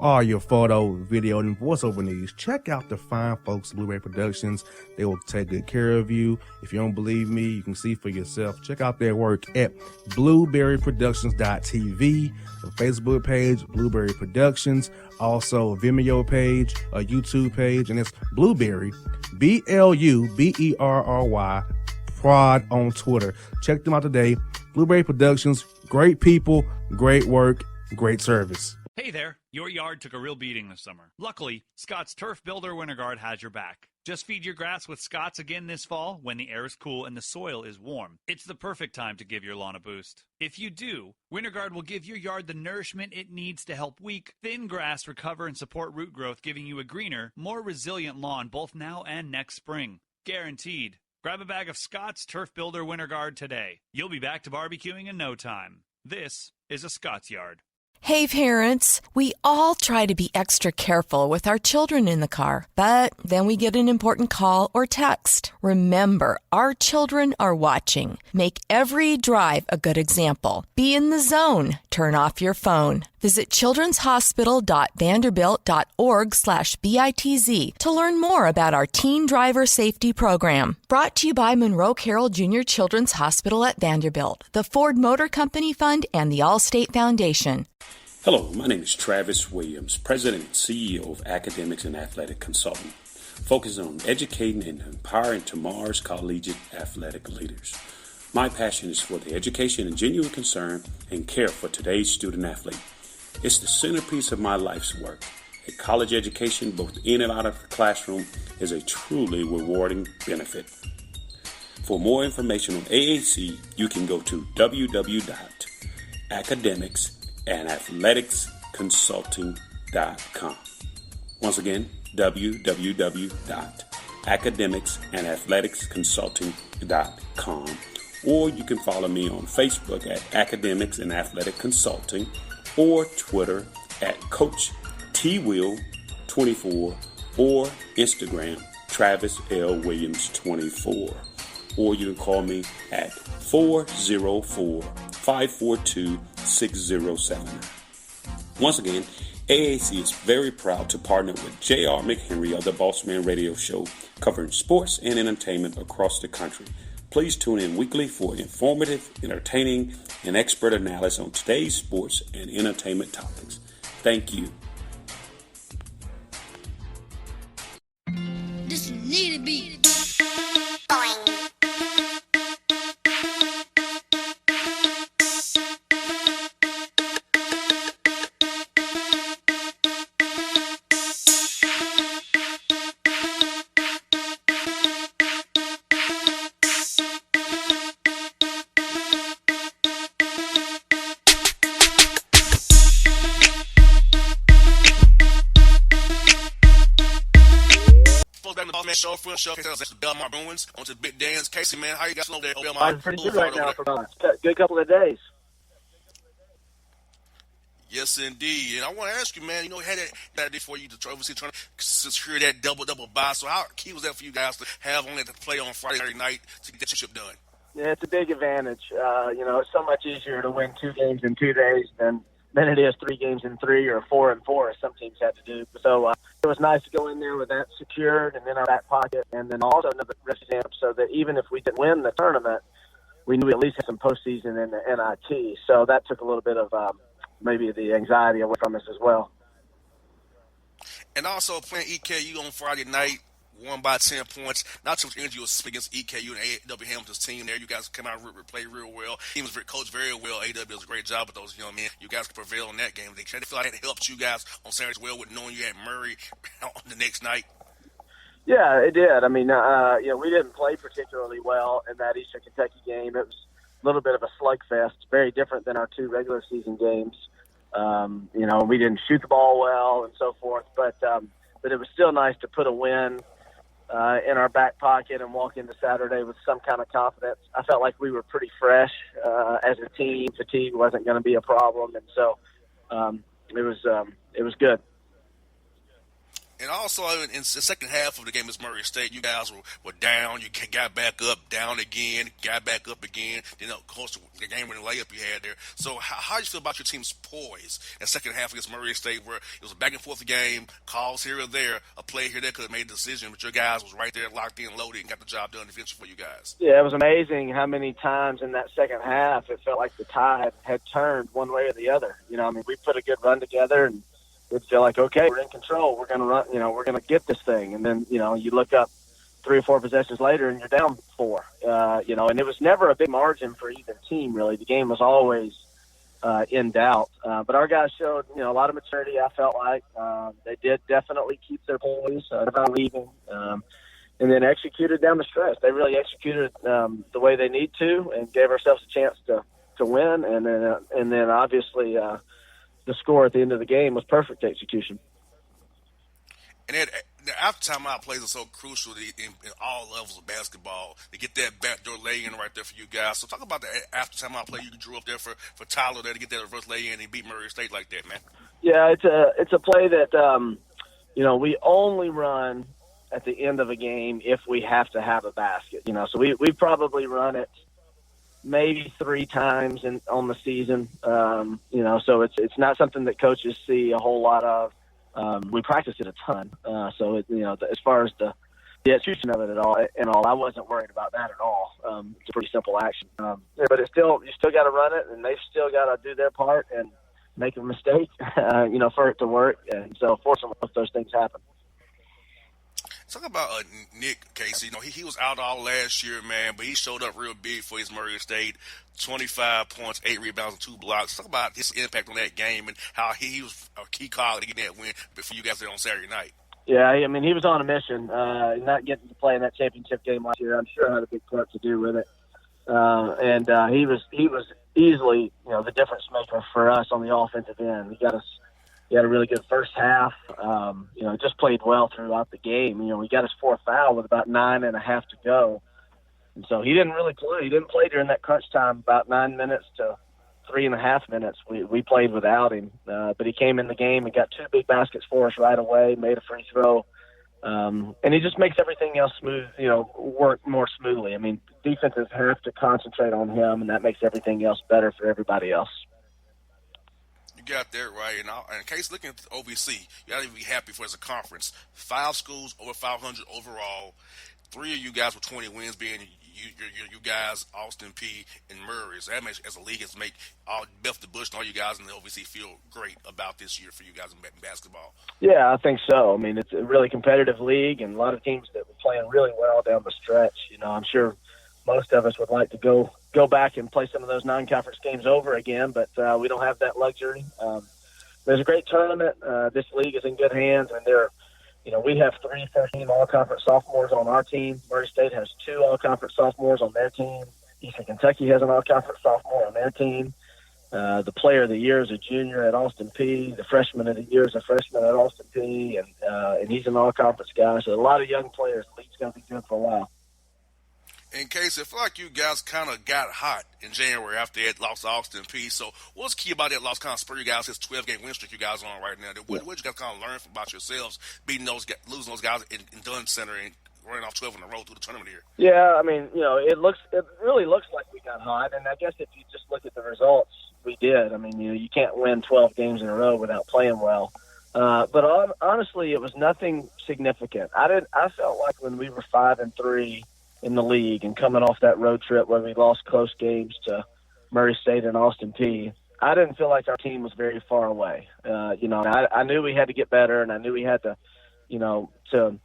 all your photo, video, and voiceover needs, check out the fine folks at Blueberry Productions. They will take good care of you. If you don't believe me, you can see for yourself. Check out their work at blueberryproductions.tv, the Facebook page, Blueberry Productions, also a Vimeo page, a YouTube page, and it's Blueberry, BLUBERRY, Prod on Twitter. Check them out today. Blueberry Productions, great people, great work, great service. Hey there, your yard took a real beating this summer. Luckily, Scott's Turf Builder Winter Guard has your back. Just feed your grass with Scott's again this fall when the air is cool and the soil is warm. It's the perfect time to give your lawn a boost. If you do, Winter Guard will give your yard the nourishment it needs to help weak, thin grass recover and support root growth, giving you a greener, more resilient lawn both now and next spring. Guaranteed. Grab a bag of Scott's Turf Builder Winter Guard today. You'll be back to barbecuing in no time. This is a Scott's Yard. Hey parents, we all try to be extra careful with our children in the car, but then we get an important call or text. Remember, our children are watching. Make every drive a good example. Be in the zone. Turn off your phone. Visit childrenshospital.vanderbilt.org/BITZ to learn more about our teen driver safety program. Brought to you by Monroe Carroll Jr. Children's Hospital at Vanderbilt, the Ford Motor Company Fund, and the Allstate Foundation. Hello, my name is Travis Williams, President and CEO of Academics and Athletic Consulting, focusing on educating and empowering tomorrow's collegiate athletic leaders. My passion is for the education and genuine concern and care for today's student athlete. It's the centerpiece of my life's work. A college education, both in and out of the classroom, is a truly rewarding benefit. For more information on AAC, you can go to www.academicsandathleticsconsulting.com. Once again, www.academicsandathleticsconsulting.com. Or you can follow me on Facebook at Academics and Athletic Consulting, or Twitter at Coach TWill24, or Instagram Travis L. Williams 24. Or you can call me at 404-542-6079. Once again, AAC is very proud to partner with J.R. McHenry of the Bossman Radio Show, covering sports and entertainment across the country. Please tune in weekly for informative, entertaining, and expert analysis on today's sports and entertainment topics. Thank you. This need to be. Show for show Belmont Bruins on to Big Dan's. Casey, man, how you guys know that? I'm pretty good right now for Belmont. Good couple of days. Yes, indeed. And I want to ask you, man, you know, had that before you obviously trying to secure that double bye. So how key was that for you guys to have only to play on Friday night to get your ship done? Yeah, it's a big advantage. It's so much easier to win 2 games in 2 days than it is 3 games in 3 or 4 and 4, as some teams had to do. So it was nice to go in there with that secured and in our back pocket, and then also another rest exam so that even if we didn't win the tournament, we knew we at least had some postseason in the NIT. So that took a little bit of maybe the anxiety away from us as well. And also playing EKU on Friday night, won by 10 points. Not too much energy was against EKU and A.W. Hamilton's team there. You guys came out and played real well. He was coached very well. A.W. does a great job with those young men. You guys could prevail in that game. They feel like it helped you guys on Saturday as well with knowing you had Murray on the next night. Yeah, it did. I mean, we didn't play particularly well in that Eastern Kentucky game. It was a little bit of a slugfest. Very different than our 2 regular season games. We didn't shoot the ball well and so forth, but it was still nice to put a win in our back pocket and walk into Saturday with some kind of confidence. I felt like we were pretty fresh as a team. Fatigue wasn't going to be a problem, and so it was good. And also in the second half of the game against Murray State, you guys were down. You got back up, down again, got back up again. Then, of course, the game-winning layup you had there. So how do you feel about your team's poise in the second half against Murray State, where it was a back-and-forth game, calls here or there, a play here that could have made a decision, but your guys was right there, locked in, loaded, and got the job done eventually for you guys? Yeah, it was amazing how many times in that second half it felt like the tide had turned one way or the other. I mean, we put a good run together, and it'd feel like, okay, we're in control. We're going to run, we're going to get this thing. And then, you look up 3 or 4 possessions later and you're down 4, and it was never a big margin for either team, really. The game was always in doubt. But our guys showed, a lot of maturity, I felt like. They did definitely keep their poise, never leaving, and then executed down the stretch. They really executed the way they need to and gave ourselves a chance to win. And then obviously, the score at the end of the game was perfect execution. And then the after-time out plays are so crucial in all levels of basketball to get that backdoor lay-in right there for you guys. So talk about the after-time out play you drew up there for Tyler there to get that reverse lay-in and beat Murray State like that, man. Yeah, it's a play that we only run at the end of a game if we have to have a basket. So we probably run it maybe 3 times on the season. So it's not something that coaches see a whole lot of. We practice it a ton. So as far as the execution of it I wasn't worried about that at all. It's a pretty simple action. But you still got to run it, and they've still got to do their part and make a mistake, for it to work. And so fortunately, most of those things happen. Talk about Nick Casey. He was out all last year, man, but he showed up real big for his Murray State. 25 points, 8 rebounds, and 2 blocks. Talk about his impact on that game and how he was a key call to get that win for you guys there on Saturday night. Yeah, I mean, he was on a mission. Not getting to play in that championship game last year, I'm sure had a big part to do with it. And he was easily, the difference maker for us on the offensive end. He had a really good first half. Just played well throughout the game. We got his 4th foul with about 9.5 to go. And so he didn't really play. He didn't play during that crunch time, about 9 minutes to 3.5 minutes. We played without him. But he came in the game and got 2 big baskets for us right away, made a free throw. And he just makes everything else smooth, work more smoothly. I mean, defenses have to concentrate on him, and that makes everything else better for everybody else. Got that right. And in case looking at the OVC, you got to be happy for as a conference. 5 schools over 500 overall. 3 of you guys with 20 wins, being you guys, Austin P and Murray. So that makes, as a league, has make all Beth the Bush and all you guys in the OVC feel great about this year for you guys in basketball. Yeah, I think so. I mean, it's a really competitive league, and a lot of teams that were playing really well down the stretch. I'm sure most of us would like to go back and play some of those non-conference games over again, but we don't have that luxury. There's a great tournament. This league is in good hands, and we have 3 first-team all-conference sophomores on our team. Murray State has 2 all-conference sophomores on their team. Eastern Kentucky has an all-conference sophomore on their team. The player of the year is a junior at Austin P. The freshman of the year is a freshman at Austin P. And he's an all-conference guy. So a lot of young players. The league's going to be good for a while. In case, it felt like you guys kind of got hot in January after they had lost to Austin P. So what's key about that loss kind of spur you guys, this 12-game win streak you guys on right now? What did you guys kind of learn about yourselves, losing those guys in Dunn Center and running off 12 in a row through the tournament here? Yeah, I mean, it really looks like we got hot. And I guess if you just look at the results, we did. I mean, you can't win 12 games in a row without playing well. But honestly, it was nothing significant. I felt like when we were 5-3 in the league and coming off that road trip where we lost close games to Murray State and Austin P, I didn't feel like our team was very far away. I knew we had to get better, and I knew we had to, to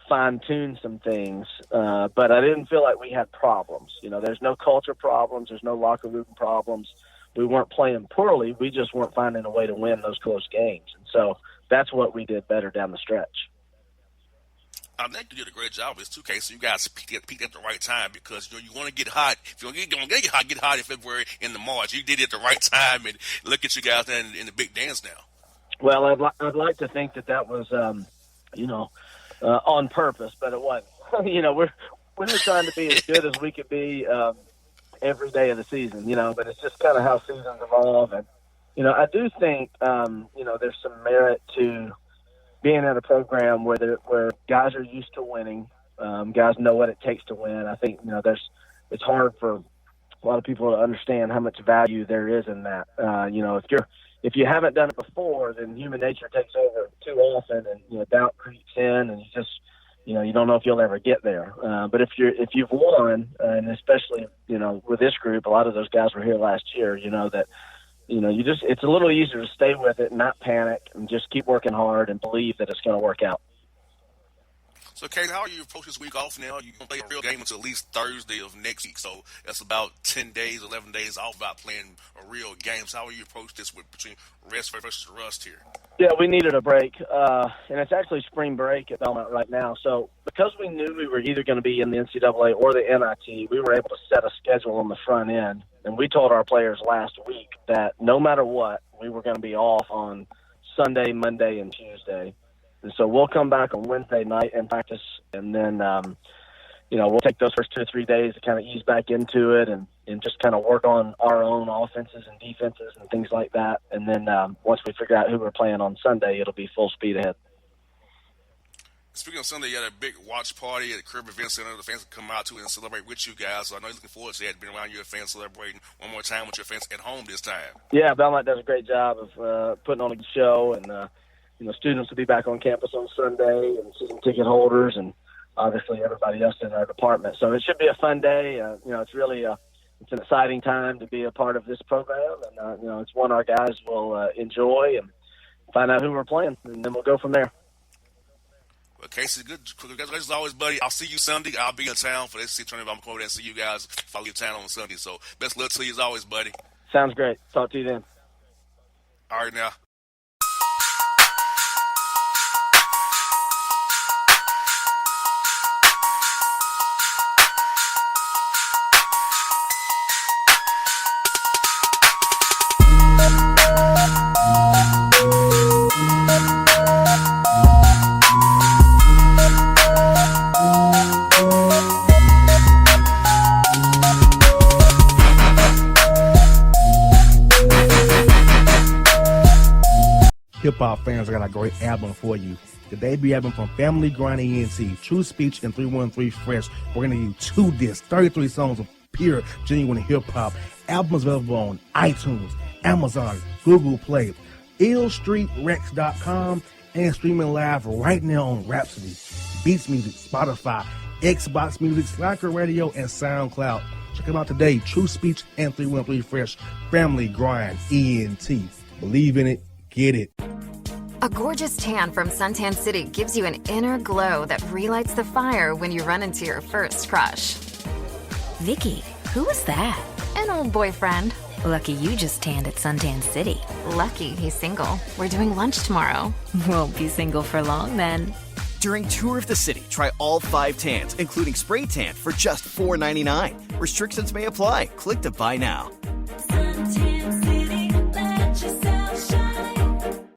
fine-tune some things. But I didn't feel like we had problems. There's no culture problems. There's no locker room problems. We weren't playing poorly. We just weren't finding a way to win those close games. And so that's what we did better down the stretch. I think you did a great job with this, too, Casey. So you guys peaked at the right time because you want to get hot. If you're going to get hot in February and the March. You did it at the right time, and look at you guys in the big dance now. Well, I'd like to think that was, on purpose, but it wasn't. We're trying to be as good as we could be every day of the season, but it's just kind of how seasons evolve. And, I do think, there's some merit to being at a program where guys are used to winning, guys know what it takes to win. I think, it's hard for a lot of people to understand how much value there is in that. If you haven't done it before, then human nature takes over too often, and doubt creeps in, and you don't know if you'll ever get there. But if you've won, and especially with this group, a lot of those guys were here last year. It's a little easier to stay with it, and not panic, and just keep working hard and believe that it's going to work out. So, Kate, how are you approaching this week off now? You're going to play a real game until at least Thursday of next week. So that's about 10 days, 11 days off about playing a real game. So how are you approach this between rest versus rust here? Yeah, we needed a break. And it's actually spring break at Belmont right now. So because we knew we were either going to be in the NCAA or the NIT, we were able to set a schedule on the front end. And we told our players last week that no matter what, we were going to be off on Sunday, Monday, and Tuesday. And so we'll come back on Wednesday night and practice, and then, we'll take those first 2 or 3 days to kind of ease back into it and just kind of work on our own offenses and defenses and things like that. And then once we figure out who we're playing on Sunday, it'll be full speed ahead. Speaking of Sunday, you had a big watch party at the Curb Event Center. The fans can come out to and celebrate with you guys. So I know you're looking forward to that, being around your fans, celebrating one more time with your fans at home this time. Yeah, Belmont does a great job of putting on a good show, and students will be back on campus on Sunday, and season ticket holders, and obviously everybody else in our department. So it should be a fun day. It's really it's an exciting time to be a part of this program, and it's one our guys will enjoy and find out who we're playing, and then we'll go from there. Well, Casey, good. Congratulations always, buddy. I'll see you Sunday. I'll be in town for the SEC tournament. I'm going to come over there and see you guys if I leave town on Sunday. So best luck to you as always, buddy. Sounds great. Talk to you then. All right, now. Hip-hop fans, I got a great album for you. The debut album from Family Grind ENT, True Speech and 313 Fresh. We're going to give you 2 discs, 33 songs of pure, genuine hip-hop. Albums available on iTunes, Amazon, Google Play, illstreetrex.com, and streaming live right now on Rhapsody, Beats Music, Spotify, Xbox Music, Slacker Radio, and SoundCloud. Check them out today. True Speech and 313 Fresh. Family Grind ENT. Believe in it. Get it. A gorgeous tan from Suntan City gives you an inner glow that relights the fire when you run into your first crush. Vicky, who was that? An old boyfriend. Lucky you just tanned at Suntan City. Lucky he's single. We're doing lunch tomorrow. Won't be single for long then. During Tour of the City, try all 5 tans, including spray tan, for just $4.99. Restrictions may apply. Click to buy now. Suntan City, let yourself shine.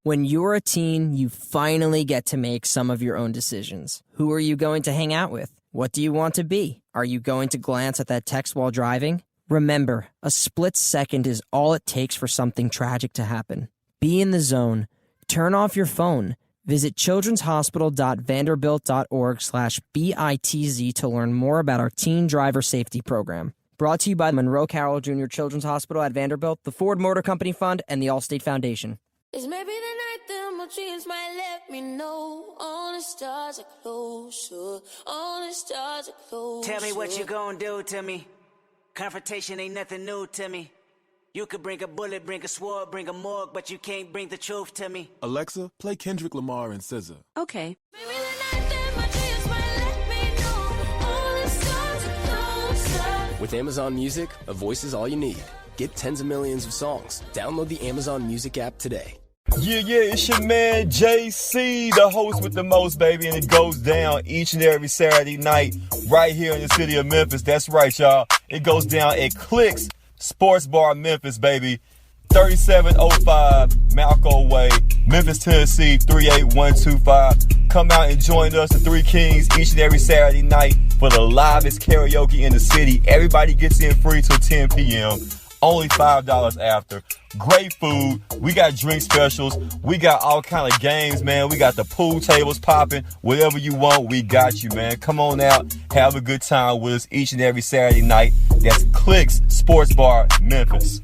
When you're a teen, you finally get to make some of your own decisions. Who are you going to hang out with? What do you want to be? Are you going to glance at that text while driving? Remember, a split second is all it takes for something tragic to happen. Be in the zone. Turn off your phone. Visit childrenshospital.vanderbilt.org/BITZ to learn more about our teen driver safety program. Brought to you by Monroe Carroll Jr. Children's Hospital at Vanderbilt, the Ford Motor Company Fund, and the Allstate Foundation. It's maybe the night that my dreams might let me know. All the stars are closer. All the stars are closer. Tell me what you gonna do to me. Confrontation ain't nothing new to me. You could bring a bullet, bring a sword, bring a morgue, but you can't bring the truth to me. Alexa, play Kendrick Lamar and SZA. Okay. Maybe the night that my dreams might let me know. All the stars are closer. With Amazon Music, a voice is all you need. Get tens of millions of songs. Download the Amazon Music app today. Yeah, it's your man JC, the host with the most, baby, and it goes down each and every Saturday night right here in the city of Memphis. That's right, y'all. It goes down at Clicks Sports Bar Memphis, baby. 3705 Malco Way, Memphis, Tennessee, 38125. Come out and join us, the Three Kings, each and every Saturday night for the livest karaoke in the city. Everybody gets in free till 10 p.m. only $5 after. Great food. We got drink specials. We got all kind of games, man. We got the pool tables popping. Whatever you want, we got you, man. Come on out. Have a good time with us each and every Saturday night. That's Clicks Sports Bar, Memphis.